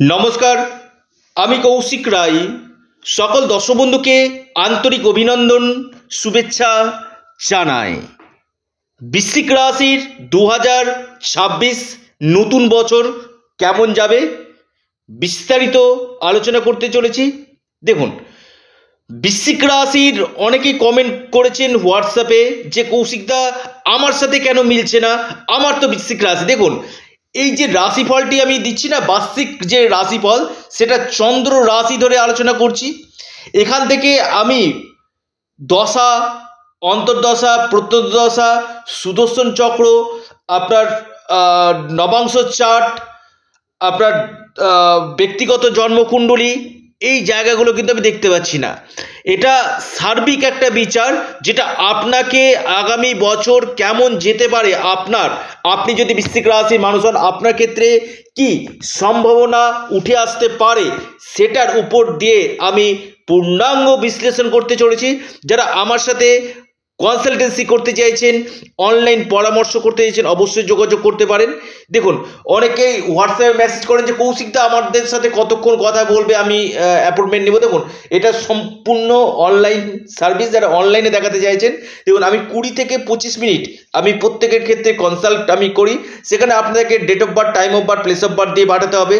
নমস্কার, আমি কৌশিক রায়। সকল দর্শক বন্ধুকে আন্তরিক অভিনন্দন, শুভেচ্ছা জানাই। বৃশ্চিক রাশির 2026 নতুন বছর কেমন যাবে বিস্তারিত আলোচনা করতে চলেছি। দেখুন, বৃশ্চিক রাশির অনেকেই কমেন্ট করেছেন হোয়াটসঅ্যাপে যে কৌশিকদা আমার সাথে কেন মিলছে না, আমার তো বৃশ্চিক রাশি। দেখুন, এই যে রাশিফলটি আমি দিচ্ছি না, বার্ষিক যে রাশিফল, সেটা চন্দ্র রাশি ধরে আলোচনা করছি। এখান থেকে আমি দশা, অন্তর্দশা, প্রত্যন্তদশা, সুদর্শন চক্র, আপনার নবাংশ চার্ট, আপনার ব্যক্তিগত জন্মকুণ্ডলী, এই জায়গাগুলো কিন্তু আমি দেখতে পাচ্ছি না। এটা সার্বিক একটা বিচার, যেটা আপনাকে আগামী বছর কেমন যেতে পারে, আপনি যদি বৃশ্চিক রাশির মানুষ হন, আপনার ক্ষেত্রে কি সম্ভাবনা উঠে আসতে পারে, সেটার উপর দিয়ে আমি পূর্ণাঙ্গ বিশ্লেষণ করতে চলেছি। যারা আমার সাথে কনসালটেন্সি করতে চাইছেন, অনলাইন পরামর্শ করতে চাইছেন, অবশ্যই যোগাযোগ করতে পারেন। দেখুন, অনেকেই হোয়াটসঅ্যাপে মেসেজ করেন যে কৌশিকদা আমাদের সাথে কতক্ষণ কথা বলবে, আমি অ্যাপয়েন্টমেন্ট নেব। দেখুন, এটা সম্পূর্ণ অনলাইন সার্ভিস। যারা অনলাইনে দেখাতে চাইছেন, দেখুন, আমি 20 থেকে 25 মিনিট আমি প্রত্যেকের ক্ষেত্রে কনসাল্ট আমি করি। সেখানে আপনাদেরকে date of birth, time of birth, place of birth দিয়ে পাঠাতে হবে।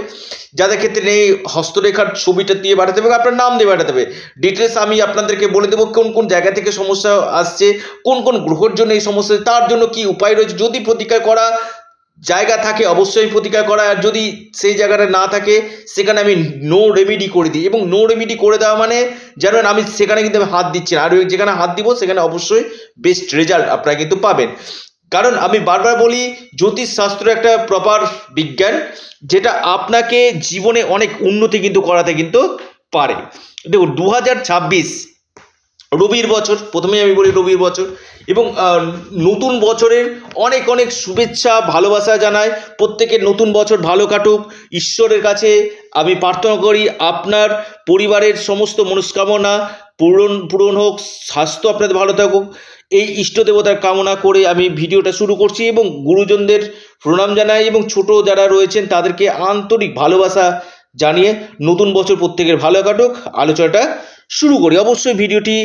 যাদের ক্ষেত্রে নেই, হস্তরেখার ছবিটা দিয়ে পাঠাতে হবে, আপনার নাম দিয়ে পাঠাতে হবে। ডিটেলস আমি আপনাদেরকে বলে দেবো কোন কোন জায়গা থেকে সমস্যা আসছে, কোন কোন গ্রহের জন্য এই সমস্যা, তার জন্য কি উপায় রয়েছে। যদি প্রতিকার করা জায়গা থাকে অবশ্যই প্রতিকার করা, আর যদি সেই জায়গাটা না থাকে সেখানে আমি নো রেমেডি করে দিই। এবং নো রেমেডি করে দেওয়া মানে জানেন, আমি সেখানে কিন্তু আমি হাত দিচ্ছি না, আর যেখানে হাত দিব সেখানে অবশ্যই বেস্ট রেজাল্ট আপনারা কিন্তু পাবেন। কারণ আমি বারবার বলি, জ্যোতিষ শাস্ত্র একটা প্রপার বিজ্ঞান, যেটা আপনাকে জীবনে অনেক উন্নতি কিন্তু করাতে কিন্তু পারে। দেখুন, 2026 রবির বছর, প্রথমে আমি বলি রবির বছর, এবং নতুন বছরের অনেক অনেক শুভেচ্ছা, ভালোবাসা জানাই। প্রত্যেকের নতুন বছর ভালো কাটুক, ঈশ্বরের কাছে আমি প্রার্থনা করি আপনার পরিবারের সমস্ত মনস্কামনা পূরণ হোক, স্বাস্থ্য আপনাদের ভালো থাকুক, এই ইষ্ট দেবতার কামনা করে আমি ভিডিওটা শুরু করছি। এবং গুরুজনদের প্রণাম জানাই, এবং ছোট যারা রয়েছেন তাদেরকে আন্তরিক ভালোবাসা জানিয়ে নতুন বছর প্রত্যেকের ভালো কাটুক, আলোচনাটা শুরু করি। অবশ্যই ভিডিওটি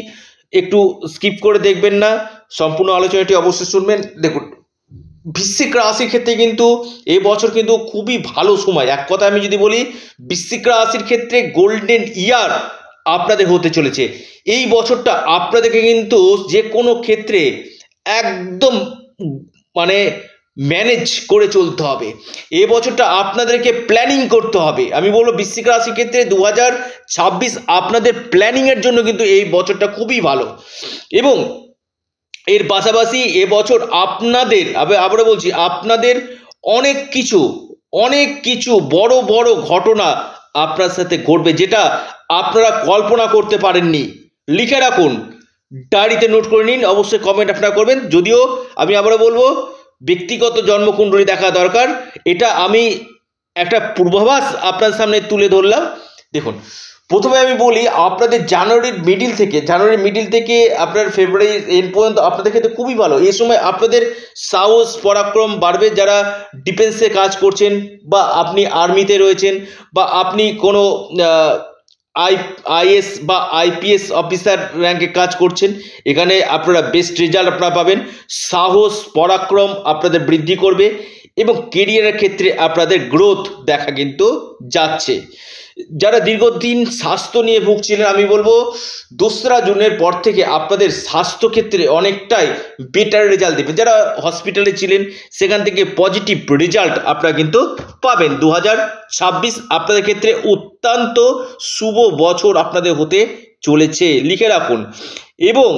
একটু স্কিপ করে দেখবেন না, সম্পূর্ণ আলোচনাটি অবশ্যই শুনবেন। দেখুন, বৃশ্চিক রাশির ক্ষেত্রে কিন্তু এই বছর কিন্তু খুবই ভালো সময়। এক কথা আমি যদি বলি, বৃশ্চিক রাশির ক্ষেত্রে গোল্ডেন ইয়ার আপনাদের হতে চলেছে। এই বছরটা আপনাদেরকে কিন্তু যে কোনো ক্ষেত্রে একদম মানে ম্যানেজ করে চলতে হবে। এই বছরটা আপনাদেরকে প্ল্যানিং করতে হবে। আমি বলবো বৃশ্চিক রাশির ক্ষেত্রে 2026 আপনাদের প্ল্যানিংয়ের জন্য কিন্তু এই বছরটা খুবই ভালো। এবং এর পাশাপাশি এবছর আপনাদের, আবারও বলছি, আপনাদের অনেক কিছু বড় বড় ঘটনা আপনার সাথে ঘটবে, যেটা আপনারা কল্পনা করতে পারেননি। লিখে রাখুন, ডায়েরিতে নোট করে নিন, অবশ্যই কমেন্ট আপনারা করবেন। যদিও আমি আবারও বলবো, ব্যক্তিগত জন্মকুণ্ডলী দেখা দরকার। এটা আমি একটা পূর্বাভাস আপনার সামনে তুলে ধরলাম। দেখুন, প্রথমে আমি বলি, আপনাদের জানুয়ারির মিডিল থেকে আপনার ফেব্রুয়ারি এন্ড পর্যন্ত আপনাদের ক্ষেত্রে খুবই ভালো। এই সময় আপনাদের সাহস পরাক্রম বাড়বে। যারা ডিফেন্সে কাজ করছেন, বা আপনি আর্মিতে রয়েছেন, বা আপনি কোনো আইএস বা আইপিএস অফিসার র্যাঙ্কে কাজ করছেন, এখানে আপনারা বেস্ট রেজাল্ট আপনারা পাবেন। সাহস পরাক্রম আপনাদের বৃদ্ধি করবে, এবং কেরিয়ারের ক্ষেত্রে আপনাদের গ্রোথ দেখা কিন্তু যাচ্ছে। যারা দীর্ঘদিন স্বাস্থ্য নিয়ে ভুগছিলেন, আমি বলবো 2রা জুনের পর থেকে আপনাদের স্বাস্থ্য ক্ষেত্রে অনেকটাই বেটার রেজাল্ট দেবে। যারা হসপিটালে ছিলেন, সেখান থেকে পজিটিভ রেজাল্ট আপনারা কিন্তু পাবেন। 2026 আপনাদের ক্ষেত্রে অত্যন্ত শুভ বছর আপনাদের হতে চলেছে, লিখে রাখুন। এবং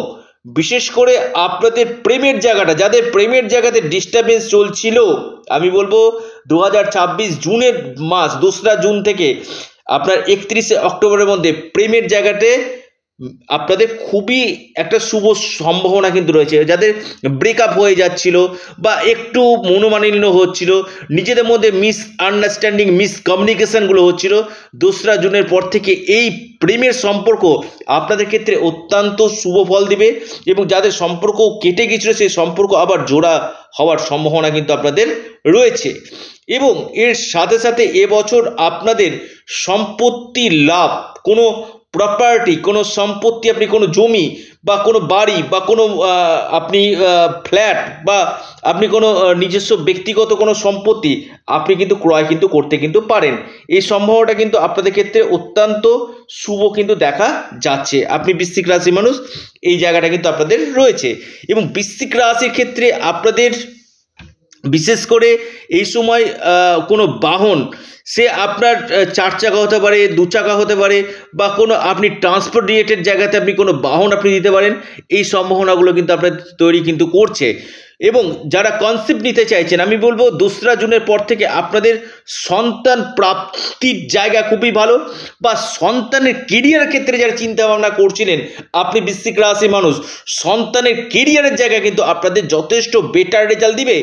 বিশেষ করে আপনাদের প্রেমের জায়গাটা, যাদের প্রেমের জায়গাতে ডিস্টারবেন্স চলছিল, আমি বলবো 2026 জুনের মাস 2রা জুন থেকে আপনার 31শে অক্টোবরের মধ্যে প্রেমের জায়গাতে আপনাদের খুবই একটা শুভ সম্ভাবনা কিন্তু রয়েছে। যাদের ব্রেকআপ হয়ে যাচ্ছিল, বা একটু মনোমালিন্য হচ্ছিল, নিজেদের মধ্যে মিসআন্ডারস্ট্যান্ডিং, মিসকমিউনিকেশনগুলো হচ্ছিল, 2রা জুনের পর থেকে এই প্রেমের সম্পর্ক আপনাদের ক্ষেত্রে অত্যন্ত শুভ ফল দিবে। এবং যাদের সম্পর্ক কেটে গিয়েছিল, সেই সম্পর্ক আবার জোড়া হওয়ার সম্ভাবনা কিন্তু আপনাদের রয়েছে। এবং এর সাথে সাথে এবছর আপনাদের সম্পত্তি লাভ, কোনো প্রপার্টি, কোনো সম্পত্তি, আপনি কোনো জমি বা কোনো বাড়ি বা কোনো আপনি ফ্ল্যাট বা আপনি কোনো নিজস্ব ব্যক্তিগত কোনো সম্পত্তি আপনি কিন্তু ক্রয় কিন্তু করতে কিন্তু পারেন। এই সম্ভাবনাটা কিন্তু আপনাদের ক্ষেত্রে অত্যন্ত শুভ কিন্তু দেখা যাচ্ছে। আপনি বৃশ্চিক রাশির মানুষ, এই জায়গাটা কিন্তু আপনাদের রয়েছে। এবং বৃশ্চিক রাশির ক্ষেত্রে আপনাদের বিশেষ করে এই সময় কোনো বাহন, সে আপনার 4 চাকা হতে পারে, 2 চাকা হতে পারে, বা কোনো আপনি ট্রান্সপোর্ট রিলেটেড জায়গাতে আপনি কোনো বাহন আপনি দিতে পারেন, এই সম্ভাবনাগুলো কিন্তু আপনার তৈরি কিন্তু করছে। এবং যারা কনসেপ্ট নিতে চাইছেন, আমি বলবো 2রা জুনের পর থেকে আপনাদের সন্তান প্রাপ্তির জায়গা খুবই ভালো, বা সন্তানের কেরিয়ারের ক্ষেত্রে যারা চিন্তা ভাবনা করছিলেন আপনি বৃশ্চিক রাশি মানুষ, সন্তানের কেরিয়ারের জায়গা কিন্তু আপনাদের যথেষ্ট বেটার রেজাল্ট দিবে।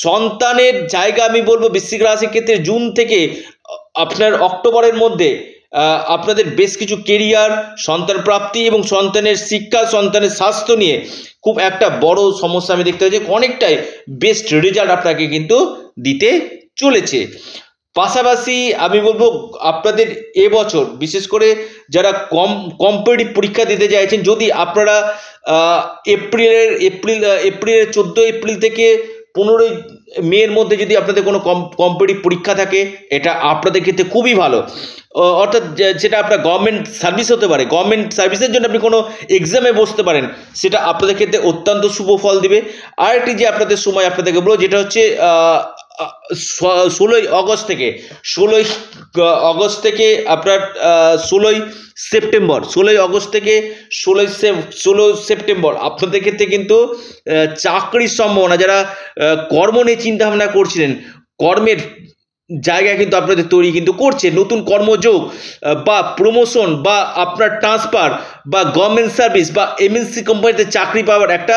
সন্তানের জায়গা আমি বলবো বৃশ্চিক রাশির ক্ষেত্রে জুন থেকে আপনার অক্টোবরের মধ্যে আপনাদের বেশ কিছু কেরিয়ার, সন্তান প্রাপ্তি এবং সন্তানের শিক্ষা, সন্তানের স্বাস্থ্য নিয়ে খুব একটা বড় সমস্যা আমি দেখতে পাচ্ছি, অনেকটাই বেস্ট রেজাল্ট আপনাকে কিন্তু দিতে চলেছে। পাশাপাশি আমি বলবো আপনাদের এবছর বিশেষ করে যারা কম্পিটিটিভ পরীক্ষা দিতে চাইছেন, যদি আপনারা এপ্রিলের 14 এপ্রিল থেকে 15 মের মধ্যে যদি আপনাদের কোনো কম্পিটিটিভ পরীক্ষা থাকে, এটা আপনাদের ক্ষেত্রে খুবই ভালো। অর্থাৎ যেটা আপনার গভর্নমেন্ট সার্ভিস হতে পারে, গভর্নমেন্ট সার্ভিসের জন্য আপনি কোনো এক্সামে বসতে পারেন, সেটা আপনাদের ক্ষেত্রে অত্যন্ত শুভ ফল দিবে। আরেকটি যে আপনাদের সময় আপনাদেরকে বলবো, যেটা হচ্ছে 16 অগস্ট থেকে আপনার 16 সেপ্টেম্বর আপনাদের ক্ষেত্রে কিন্তু চাকরির সম্ভাবনা, যারা কর্ম নিয়ে চিন্তা ভাবনা করছিলেন, কর্মের জায়গা কিন্তু আপনাদের তৈরি কিন্তু করছে। নতুন কর্মযোগ বা প্রমোশন বা আপনার ট্রান্সফার বা গভর্নমেন্ট সার্ভিস বা এমএনসি কোম্পানিতে চাকরি পাওয়ার একটা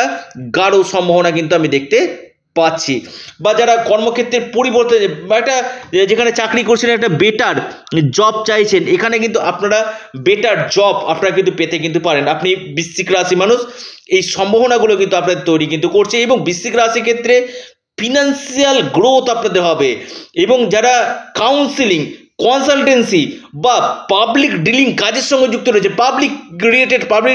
গাঢ় সম্ভাবনা কিন্তু আমি দেখতে পাচ্ছি। বা যারা কর্মক্ষেত্রের পরিবর্তন, একটা যেখানে চাকরি করছেন একটা বেটার জব চাইছেন, এখানে কিন্তু আপনারা বেটার জব আপনারা কিন্তু পেতে কিন্তু পারেন। আপনি বৃশ্চিক রাশি মানুষ, এই সম্ভাবনাগুলো কিন্তু আপনাদের তৈরি কিন্তু করছে। এবং বৃশ্চিক রাশির ক্ষেত্রে ফিনান্সিয়াল গ্রোথ আপনাদের হবে। এবং যারা কাউন্সিলিং, কনসালটেন্সি বা পাবলিক ডিলিং কাজের সঙ্গে যুক্ত রয়েছে, পাবলিক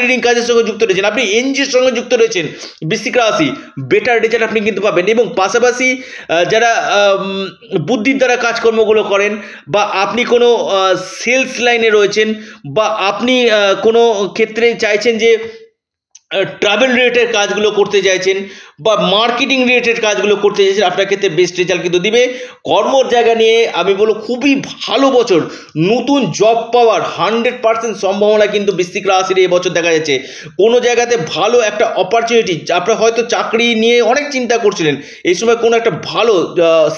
ডিলিং কাজের সঙ্গে যুক্ত রয়েছেন, আপনি এনজিওর সঙ্গে যুক্ত রয়েছেন, বৃশ্চিক রাশি বেটার রেজাল্ট আপনি কিন্তু পাবেন। এবং পাশাপাশি যারা বুদ্ধির দ্বারা কাজকর্মগুলো করেন, বা আপনি কোনো সেলস লাইনে রয়েছেন, বা আপনি কোনো ক্ষেত্রে চাইছেন যে ট্রাভেল রিলেটেড কাজগুলো করতে চাইছেন, বা মার্কেটিং রিলেটেড কাজগুলো করতে চাইছেন, আপনার ক্ষেত্রে বেস্ট রেজাল্ট কিন্তু দিবে। কর্মর জায়গা নিয়ে আমি বলবো খুবই ভালো বছর, নতুন জব পাওয়ার 100% সম্ভাবনা কিন্তু বৃশ্চিক রাশির এই বছর দেখা যাচ্ছে। কোনো জায়গাতে ভালো একটা অপরচুনিটি, আপনারা হয়তো চাকরি নিয়ে অনেক চিন্তা করছিলেন, এই সময় কোনো একটা ভালো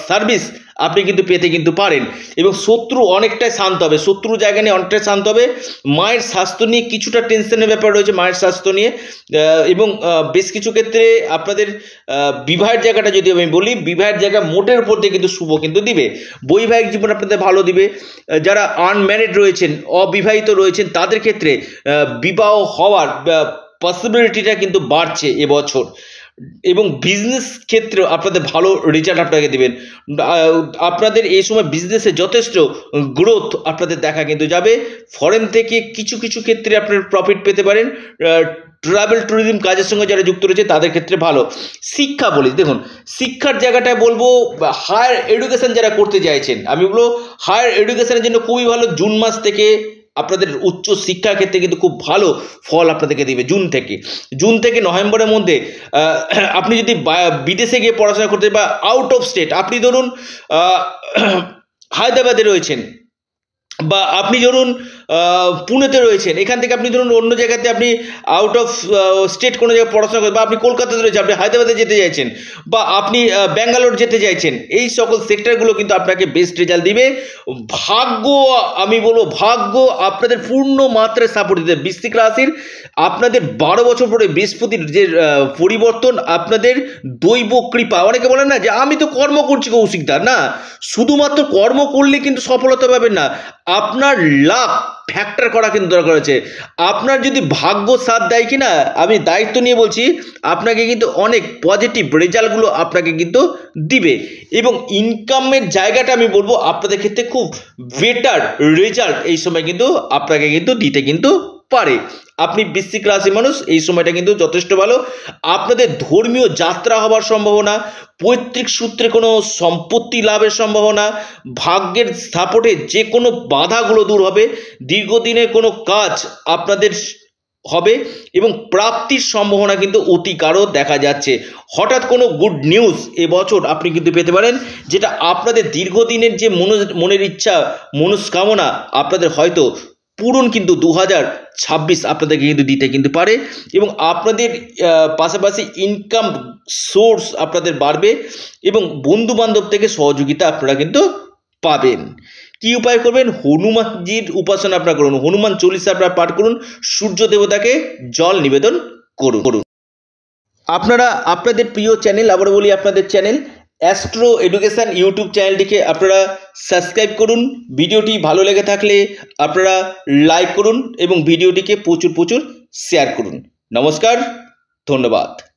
সার্ভিস আপনি কিন্তু পেতে কিন্তু পারেন। এবং শত্রু অনেকটাই শান্ত হবে, শত্রু জায়গা নিয়ে অনেকটাই শান্ত হবে। মায়ের স্বাস্থ্য নিয়ে কিছুটা টেনশনের ব্যাপার রয়েছে, মায়ের স্বাস্থ্য নিয়ে। এবং বেশ কিছু ক্ষেত্রে আপনাদের বিবাহের জায়গাটা যদি আমি বলি, বিবাহের জায়গা মোটের উপর দিয়ে কিন্তু শুভ কিন্তু দিবে। বৈবাহিক জীবন আপনাদের ভালো দিবে। যারা আনম্যারিড রয়েছেন, অবিবাহিত রয়েছেন, তাদের ক্ষেত্রে বিবাহ হওয়ার পসিবিলিটিটা কিন্তু বাড়ছে এবছর। এবং বিজনেস ক্ষেত্রে আপনাদের ভালো রেজাল্ট আপনাকে দেবেন। আপনাদের এই সময় বিজনেসে যথেষ্ট গ্রোথ আপনাদের দেখা কিন্তু যাবে। ফরেন থেকে কিছু কিছু ক্ষেত্রে আপনার প্রফিট পেতে পারেন। ট্রাভেল ট্যুরিজম কাজের সঙ্গে যারা যুক্ত রয়েছে তাদের ক্ষেত্রে ভালো। শিক্ষা বলি, দেখুন শিক্ষার জায়গাটায় বলবো হায়ার এডুকেশন যারা করতে চাইছেন, আমি বলবো হায়ার এডুকেশনের জন্য খুবই ভালো। জুন মাস থেকে আপনাদের উচ্চ শিক্ষার ক্ষেত্রে কিন্তু খুব ভালো ফল আপনাদেরকে দেবে। জুন থেকে নভেম্বরের মধ্যে আপনি যদি বিদেশে গিয়ে পড়াশোনা করতে, বা আউট অফ স্টেট, আপনি ধরুন হায়দ্রাবাদে রয়েছেন, বা আপনি ধরুন পুনেতে রয়েছেন, এখান থেকে আপনি ধরুন অন্য জায়গাতে আপনি আউট অফ স্টেট কোনো জায়গায় পড়াশোনা করেন, বা আপনি কলকাতাতে রয়েছেন, আপনি হায়দ্রাবাদে যেতে চাইছেন, বা আপনি ব্যাঙ্গালোর যেতে চাইছেন, এই সকল সেক্টরগুলো কিন্তু আপনাকে বেস্ট রেজাল্ট দিবে। ভাগ্য, আমি বলবো ভাগ্য আপনাদের পূর্ণ মাত্রায় সাপোর্ট দিতে। বৃশ্চিক রাশির আপনাদের 12 বছর পরে বৃহস্পতির যে পরিবর্তন, আপনাদের দৈব কৃপা। অনেকে বলেন না যে আমি তো কর্ম করছি কৌশিকদা, না, শুধুমাত্র কর্ম করলে কিন্তু সফলতা পাবেন না, আপনার লাভ ফ্যাক্টর করা কিন্তু দরকার আছে। আপনার যদি ভাগ্য সাথ দেয় কিনা, আমি দায়িত্ব নিয়ে বলছি, আপনাকে কিন্তু অনেক পজিটিভ রেজাল্টগুলো আপনাকে কিন্তু দিবে। এবং ইনকামের জায়গাটা আমি বলবো আপনাদের ক্ষেত্রে খুব বেটার রেজাল্ট এই সময় কিন্তু আপনাকে কিন্তু দিতে কিন্তু পারে। আপনি বৃশ্চিক রাশি মানুষ, এই সময়টা কিন্তু যথেষ্ট ভালো। আপনাদের ধর্মীয় যাত্রা হওয়ার সম্ভাবনা, পৈতৃক সূত্রে কোনো সম্পত্তি লাভের সম্ভাবনা, ভাগ্যের সাপোর্টে যে কোনো বাধাগুলো দূর হবে, দীর্ঘদিনের কোনো কাজ আপনাদের হবে এবং প্রাপ্তির সম্ভাবনা কিন্তু অতিকারও দেখা যাচ্ছে। হঠাৎ কোনো গুড নিউজ এবছর আপনি কিন্তু পেতে পারেন, যেটা আপনাদের দীর্ঘদিনের যে মনের ইচ্ছা, মনস্কামনা আপনাদের হয়তো পূরণ কিন্তু 2026 আপনাদেরকে কিন্তু দিতে কিন্তু পারে। এবং আপনাদের পাশাপাশি ইনকাম সোর্স আপনাদের বাড়বে এবং বন্ধু বান্ধব থেকে সহযোগিতা আপনারা কিন্তু পাবেন। কি উপায় করবেন? হনুমানজির উপাসনা আপনারা করুন, হনুমান চল্লিশা আপনারা পাঠ করুন, সূর্য দেবতাকে জল নিবেদন করুন। আপনারা আপনাদের প্রিয় চ্যানেল, আবার বলি আপনাদের চ্যানেল অ্যাস্ট্রো এডুকেশন ইউটিউব চ্যানেলটিকে আপনারা সাবস্ক্রাইব করুন। ভিডিওটি ভালো লেগে থাকলে আপনারা লাইক করুন এবং ভিডিওটিকে প্রচুর শেয়ার করুন। নমস্কার, ধন্যবাদ।